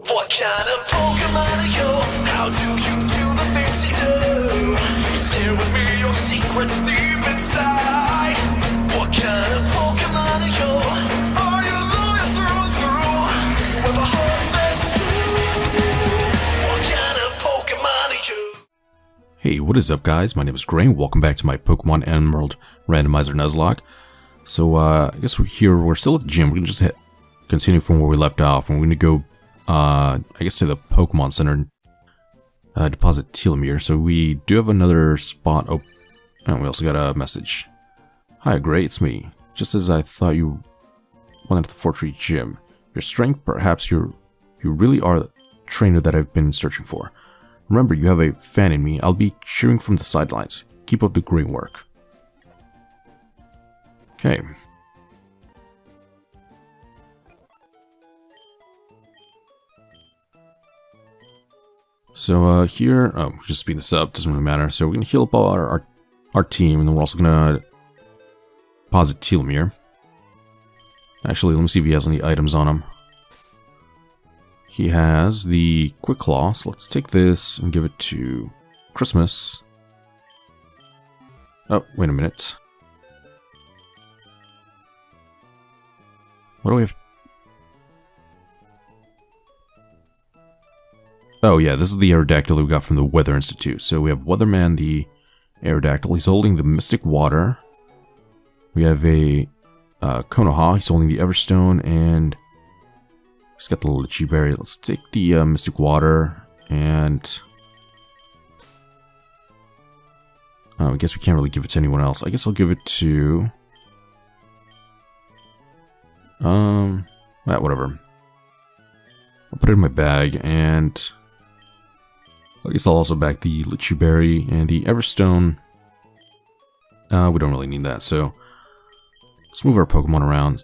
What kind of Pokemon are you? How do you do the things you do? Share with me your secrets deep inside. What kind of Pokemon are you? Are you loyal through and through? Do you ever hold this true? What kind of Pokemon are you? Hey, what is up guys? My name is Gray and welcome back to my Pokemon Emerald Randomizer Nuzlocke. So I guess we're still at the gym. We're going to just continue from where we left off, and we're going to go I guess to the Pokemon Center and deposit Telomere. So we do have another spot open, and we also got a message. Hi Gray, it's me. Just as I thought you went into the Fortree Gym. Your strength, perhaps you really are the trainer that I've been searching for. Remember, you have a fan in me. I'll be cheering from the sidelines. Keep up the great work. Okay. So here, just speed this up, doesn't really matter. So we're gonna heal up all our team, and then we're also gonna deposit Telomere. Actually, let me see if he has any items on him. He has the Quick Claw, so let's take this and give it to Christmas. Oh, wait a minute. What do we have? Oh yeah, this is the Aerodactyl we got from the Weather Institute. So we have Weatherman, the Aerodactyl. He's holding the Mystic Water. We have a Konoha. He's holding the Everstone, and he's got the Lychee Berry. Let's take the Mystic Water, and I guess we can't really give it to anyone else. I guess I'll give it to whatever. I'll put it in my bag, and I guess I'll also bag the Lychee Berry and the Everstone. We don't really need that, so let's move our Pokemon around.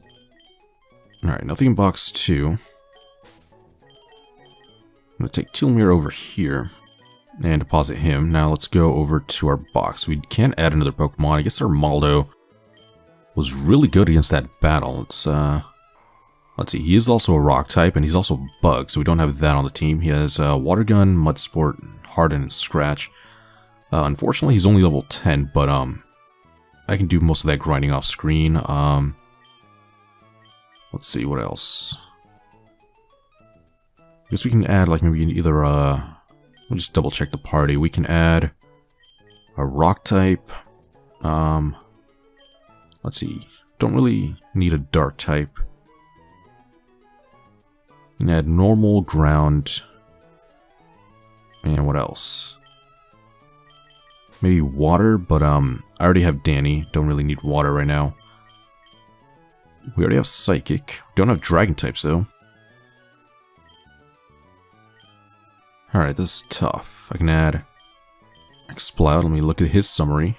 Alright, nothing in box 2. I'm going to take Telomere over here and deposit him. Now let's go over to our box. We can add another Pokemon. I guess our Maldo was really good against that battle. Let's see, he is also a rock type, and he's also bug, so we don't have that on the team. He has Water Gun, Mud Sport, Harden, and Scratch. Unfortunately, he's only level 10, but I can do most of that grinding off screen. Let's see, what else? I guess we can add, like, maybe either, we'll just double check the party. We can add a rock type. Let's see, don't really need a dark type. We can add normal, ground, and what else? Maybe water, but I already have Danny. Don't really need water right now. We already have Psychic. Don't have Dragon types though. Alright, this is tough. I can add Exploud. Let me look at his summary.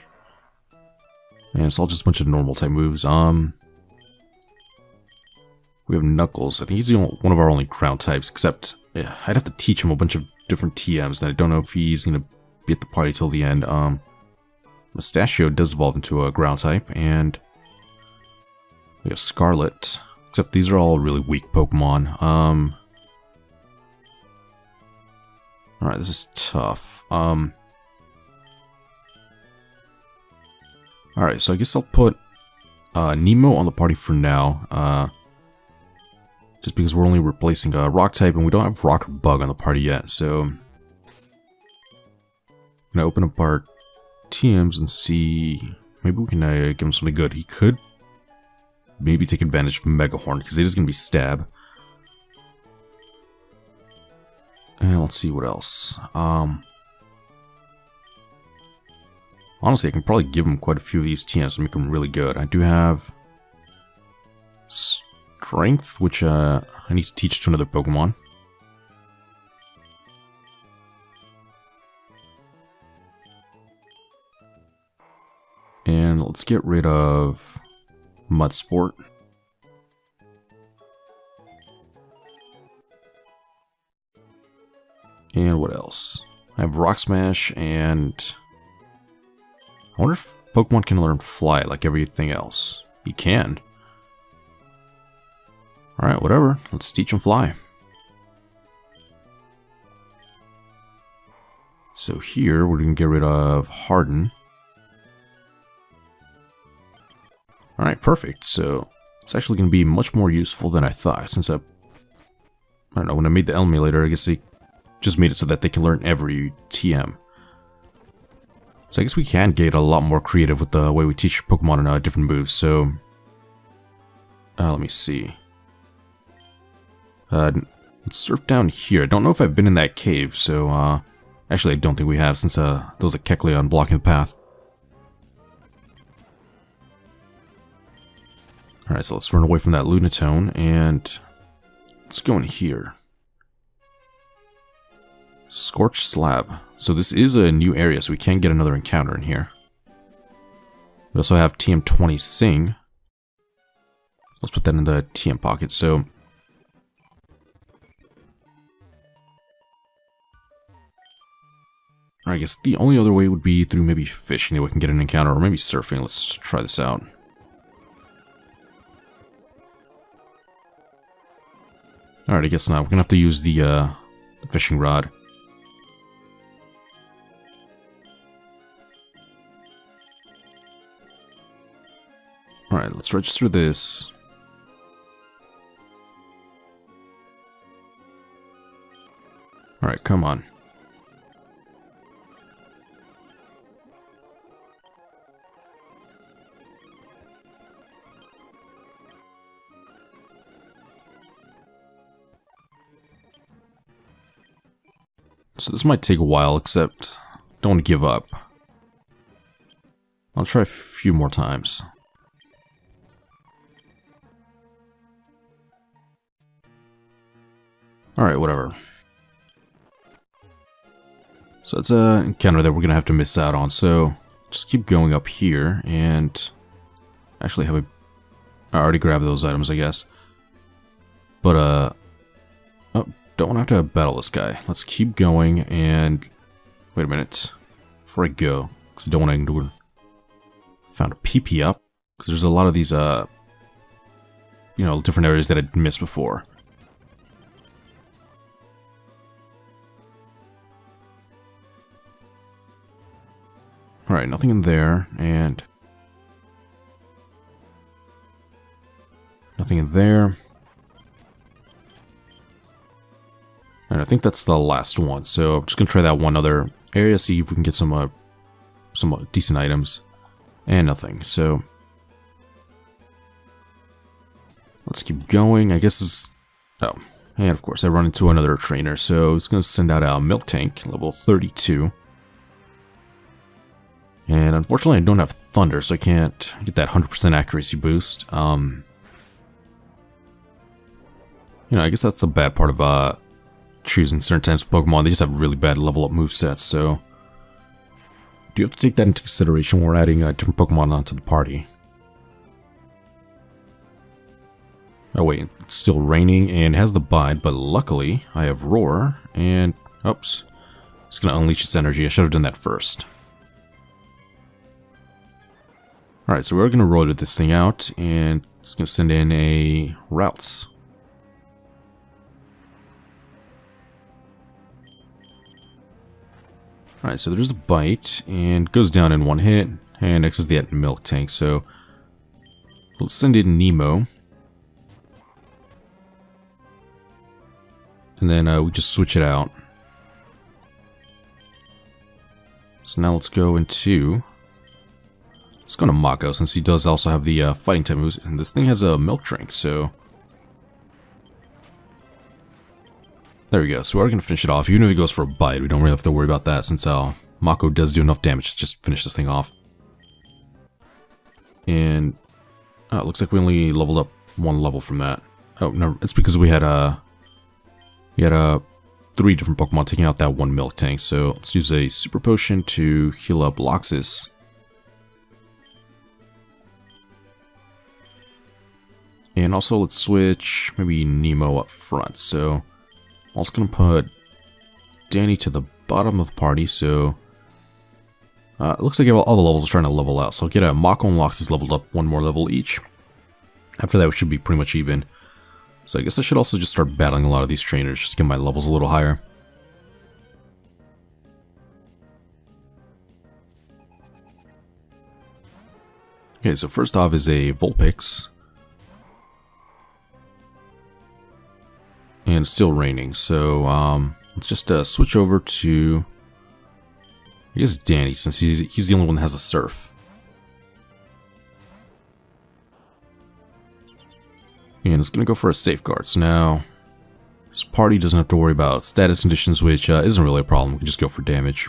And it's all just a bunch of normal type moves. We have Knuckles. I think he's one of our only ground types, except yeah, I'd have to teach him a bunch of different TMs, and I don't know if he's going to be at the party till the end. Mustachio does evolve into a ground type, and we have Scarlet, except these are all really weak Pokemon. Alright, this is tough. Alright, so I guess I'll put Nemo on the party for now. Just because we're only replacing a rock type, and we don't have rock or bug on the party yet, so I'm gonna open up our TMs and see, maybe we can give him something good. He could maybe take advantage of Mega Horn, because it is gonna be Stab. And let's see what else. Honestly, I can probably give him quite a few of these TMs and make them really good. I do have Strength, which I need to teach to another Pokemon. And let's get rid of Mud Sport. And what else? I have Rock Smash, and I wonder if Pokemon can learn Fly like everything else. He can. Alright, whatever. Let's teach him Fly. So here we're going to get rid of Harden. Alright, perfect. So it's actually going to be much more useful than I thought, since I don't know, when I made the emulator, I guess they just made it so that they can learn every TM. So I guess we can get a lot more creative with the way we teach Pokemon different moves. So let me see. Let's surf down here. I don't know if I've been in that cave, so actually I don't think we have, since there was a Kecleon blocking the path. Alright, so let's run away from that Lunatone, and let's go in here. Scorched Slab. So this is a new area, so we can get another encounter in here. We also have TM20 Sing. Let's put that in the TM pocket, so... I guess the only other way would be through maybe fishing that we can get an encounter, or maybe surfing. Let's try this out. Alright, I guess not. We're gonna have to use the fishing rod. Alright, let's register this. Alright, come on. So this might take a while, except don't give up. I'll try a few more times. Alright, whatever. So it's an encounter that we're going to have to miss out on, so just keep going up here, and actually have I already grabbed those items, I guess. But, oh, don't have to battle this guy. Let's keep going, and wait a minute before I go, because I don't want to ignore. Found a PP up, because there's a lot of these, you know, different areas that I'd missed before. Alright, nothing in there, and nothing in there. And I think that's the last one, so I'm just gonna try that one other area, see if we can get some decent items. And nothing, so let's keep going. I guess it's... oh, and of course I run into another trainer, so it's gonna send out a Milk Tank, level 32. And unfortunately I don't have Thunder, so I can't get that 100% accuracy boost. You know, I guess that's the bad part of choosing certain types of Pokemon. They just have really bad level up movesets, so do you have to take that into consideration when we're adding different Pokemon onto the party. Oh wait, it's still raining and has the Bide, but luckily I have Roar, and oops, it's gonna unleash its energy. I should have done that first. Alright, so we're gonna roll this thing out, and it's gonna send in a Routes. Alright, so there's a Bite, and goes down in one hit, and next is the Milk Tank, so let's send in Nemo. And then we just switch it out. So now let's go into... let's go to Mako, since he does also have the fighting type moves, and this thing has a Milk Drink, so... there we go, so we're going to finish it off. Even if he goes for a Bite, we don't really have to worry about that, since Mako does do enough damage to just finish this thing off. And it looks like we only leveled up one level from that. Oh, no, it's because we had 3 different Pokemon taking out that one Milk Tank, so let's use a Super Potion to heal up Loxus. And also let's switch maybe Nemo up front, so... I'm also going to put Danny to the bottom of the party, so it looks like all the levels are trying to level out. So I'll get a Mako and Loxus leveled up one more level each. After that, we should be pretty much even. So I guess I should also just start battling a lot of these trainers, just to get my levels a little higher. Okay, so first off is a Vulpix. And it's still raining, so let's just switch over to, I guess, Danny, since he's the only one that has a surf. And it's going to go for a safeguard. So now, this party doesn't have to worry about status conditions, which isn't really a problem. We can just go for damage.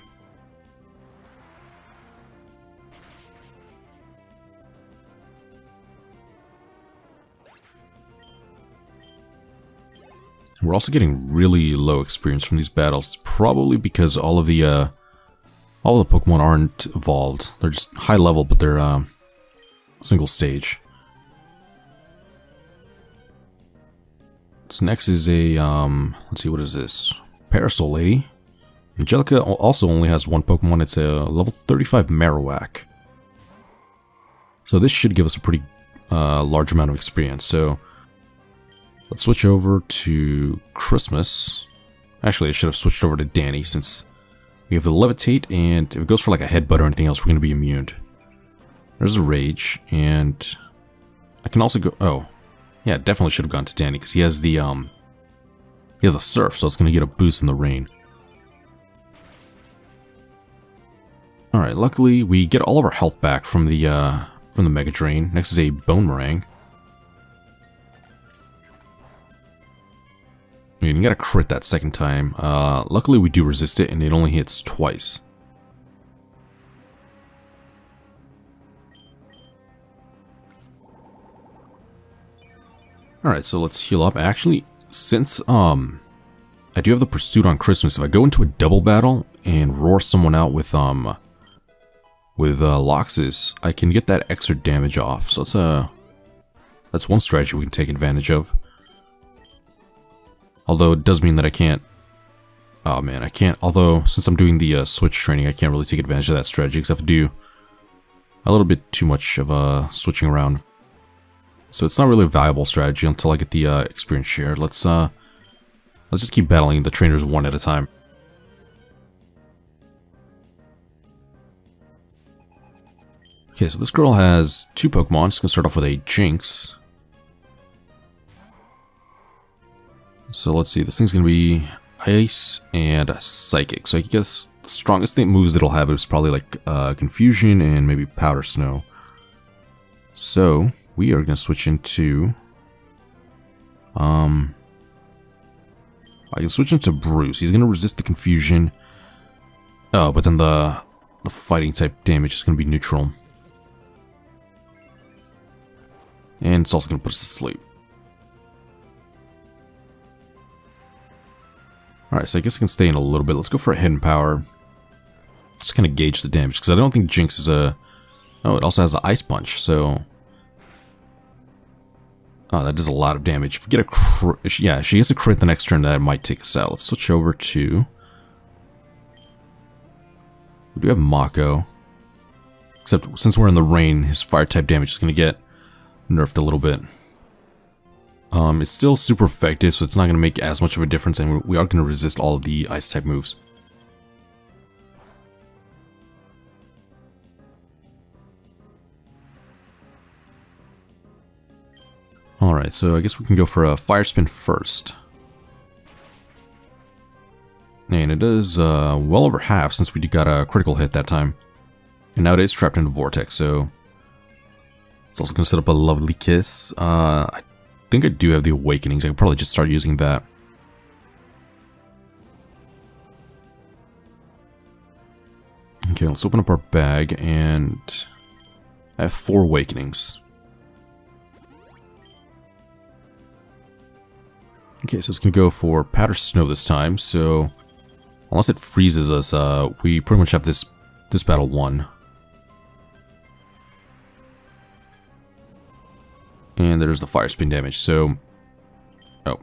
We're also getting really low experience from these battles, probably because all of the Pokemon aren't evolved. They're just high level, but they're single stage. So next is a let's see, what is this? Parasol Lady. Angelica also only has one Pokemon. It's a level 35 Marowak. So this should give us a pretty large amount of experience. So let's switch over to Christmas. Actually, I should have switched over to Danny since we have the Levitate, and if it goes for like a headbutt or anything else, we're going to be immune. There's a Rage, and I can also go... Oh, yeah, definitely should have gone to Danny because he has the Surf, so it's going to get a boost in the rain. All right, luckily we get all of our health back from the Mega Drain. Next is a Bone Meringue. You gotta crit that second time. Luckily we do resist it, and it only hits twice. Alright, so let's heal up. Actually, since I do have the Pursuit on Christmas, if I go into a double battle and roar someone out with Loxus, I can get that extra damage off. So that's one strategy we can take advantage of. Although it does mean that I can't... Oh man, I can't... Although, since I'm doing the switch training, I can't really take advantage of that strategy because I have to do a little bit too much of switching around. So it's not really a viable strategy until I get the experience share. Let's just keep battling the trainers one at a time. Okay, so this girl has two Pokemon. She's gonna start off with a Jinx. So let's see, this thing's gonna be Ice and Psychic. So I guess the strongest moves it'll have is probably like Confusion and maybe Powder Snow. So we are gonna switch into I can switch into Bruce. He's gonna resist the Confusion. Oh, but then the fighting type damage is gonna be neutral. And it's also gonna put us to sleep. Alright, so I guess I can stay in a little bit. Let's go for a Hidden Power. Just kind of gauge the damage, because I don't think Jinx is a... Oh, it also has the Ice Punch, so... Oh, that does a lot of damage. If we get a crit... Yeah, if she gets a crit the next turn, that might take us out. Let's switch over to... We do have Mako. Except, since we're in the rain, his Fire-type damage is going to get nerfed a little bit. It's still super effective, so it's not going to make as much of a difference, and we are going to resist all of the Ice-type moves. Alright, so I guess we can go for a Fire Spin first. And it does well over half, since we got a critical hit that time. And now it is trapped in a Vortex, so... It's also going to set up a Lovely Kiss. I think I do have the Awakenings. I could probably just start using that. Okay, let's open up our bag, and I have 4 Awakenings. Okay, so it's going to go for Powder Snow this time, so unless it freezes us, we pretty much have this battle won. And there's the Fire Spin damage, so... Oh.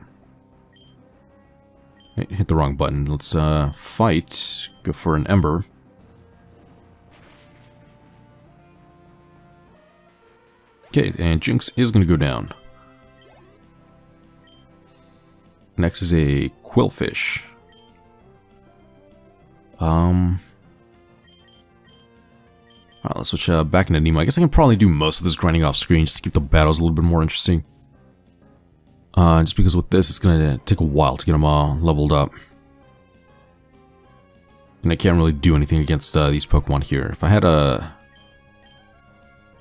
I hit the wrong button. Let's fight. Go for an Ember. Okay, and Jinx is going to go down. Next is a Quillfish. Alright, let's switch back into Nemo. I guess I can probably do most of this grinding off screen just to keep the battles a little bit more interesting. Just because with this, it's going to take a while to get them all leveled up. And I can't really do anything against these Pokemon here. If I had a...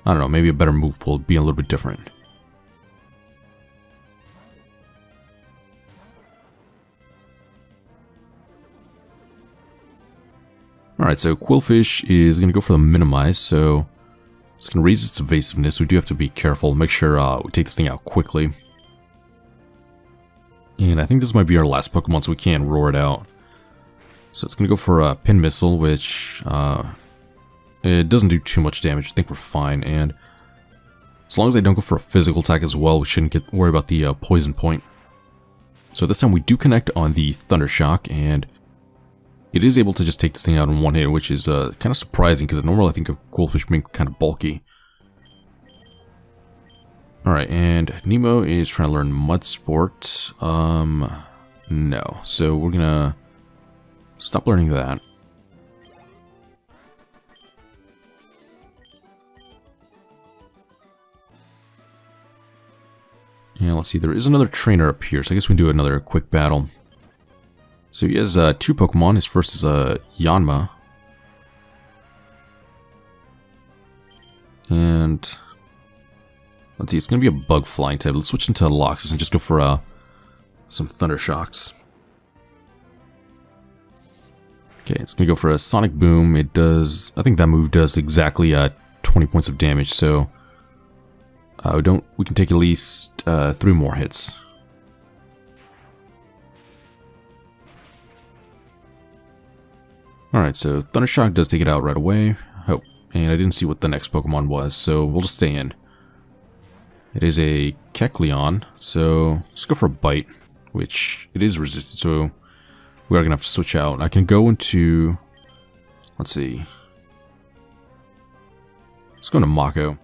I don't know, maybe a better move pool would be a little bit different. Alright, so Quillfish is going to go for the Minimize, so it's going to raise its evasiveness. We do have to be careful, make sure we take this thing out quickly. And I think this might be our last Pokemon, so we can't roar it out. So it's going to go for a Pin Missile, which it doesn't do too much damage. I think we're fine. And as long as I don't go for a physical attack as well, we shouldn't worry about the poison point. So this time we do connect on the Thunder Shock, and it is able to just take this thing out in one hit, which is kind of surprising because normally I think of Quillfish being kind of bulky. Alright, and Nemo is trying to learn Mud Sport. No. So we're gonna stop learning that. And let's see, there is another trainer up here, so I guess we can do another quick battle. So he has two Pokemon. His first is Yanma. And let's see, it's going to be a bug flying type. Let's switch into Loxus and just go for some Thunder Shocks. Okay, it's going to go for a Sonic Boom. It does, I think that move does exactly 20 points of damage, so we can take at least 3 more hits. Alright, so Thunder Shock does take it out right away. Oh, and I didn't see what the next Pokemon was, so we'll just stay in. It is a Kecleon, so let's go for a Bite, which it is resistant, so we are going to have to switch out. I can go into, let's see, let's go into Mako.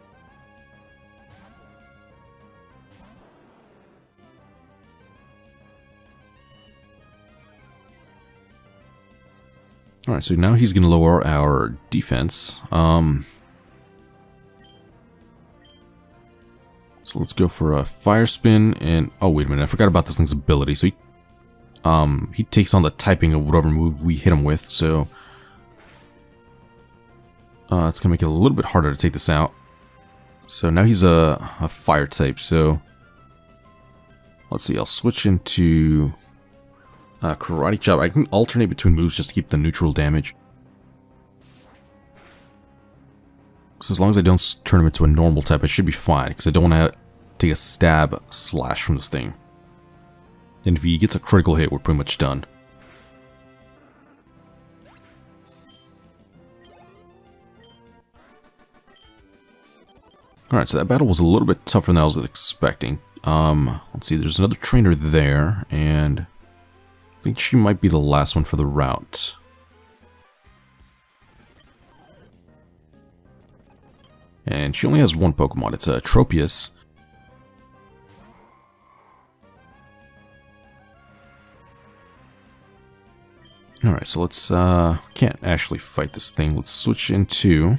Alright, so now he's going to lower our defense. So let's go for a Fire Spin, and oh wait a minute, I forgot about this thing's ability. So he takes on the typing of whatever move we hit him with, so it's going to make it a little bit harder to take this out. So now he's a Fire type, so let's see, I'll switch into Karate Chop. I can alternate between moves just to keep the neutral damage. So as long as I don't turn him into a normal type, I should be fine, because I don't want to take a stab slash from this thing. And if he gets a critical hit, we're pretty much done. Alright, so that battle was a little bit tougher than I was expecting. Let's see, there's another trainer there, and I think she might be the last one for the route. And she only has one Pokemon. It's a Tropius. Alright, so let's, can't actually fight this thing. Let's switch into...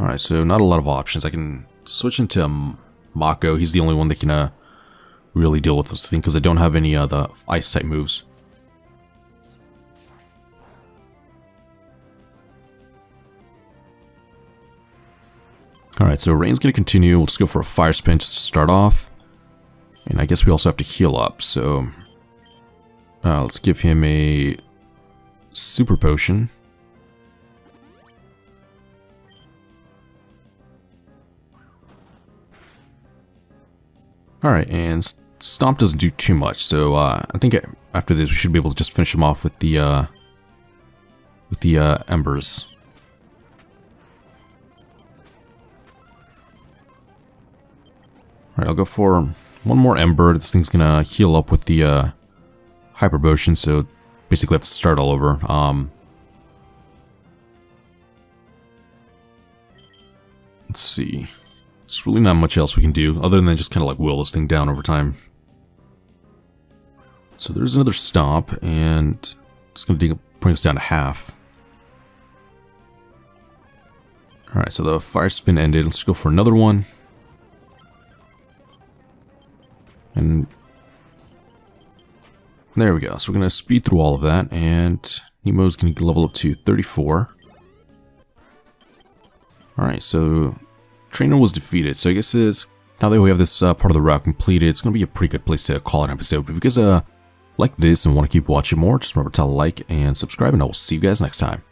Alright, so not a lot of options. I can switch into Mako. He's the only one that can, really deal with this thing, because I don't have any other Ice-type moves. Alright, so Rain's going to continue. Let's go for a Fire Spin just to start off. And I guess we also have to heal up, so... let's give him a Super Potion. Alright, and Stomp doesn't do too much, so I think after this we should be able to just finish him off with the Embers. Alright, I'll go for one more Ember. This thing's gonna heal up with the Hyper Potion, so basically I have to start all over. Let's see. There's really not much else we can do, other than just kind of like will this thing down over time. So there's another Stomp, and it's gonna bring us down to half. Alright, so the fire spin ended. Let's go for another one. And there we go. So we're going to speed through all of that, and Nemo's going to level up to 34. Alright, so Trainer was defeated. So I guess now that we have this part of the route completed, it's going to be a pretty good place to call it an episode. But if you guys like this and want to keep watching more, just remember to like and subscribe, and I will see you guys next time.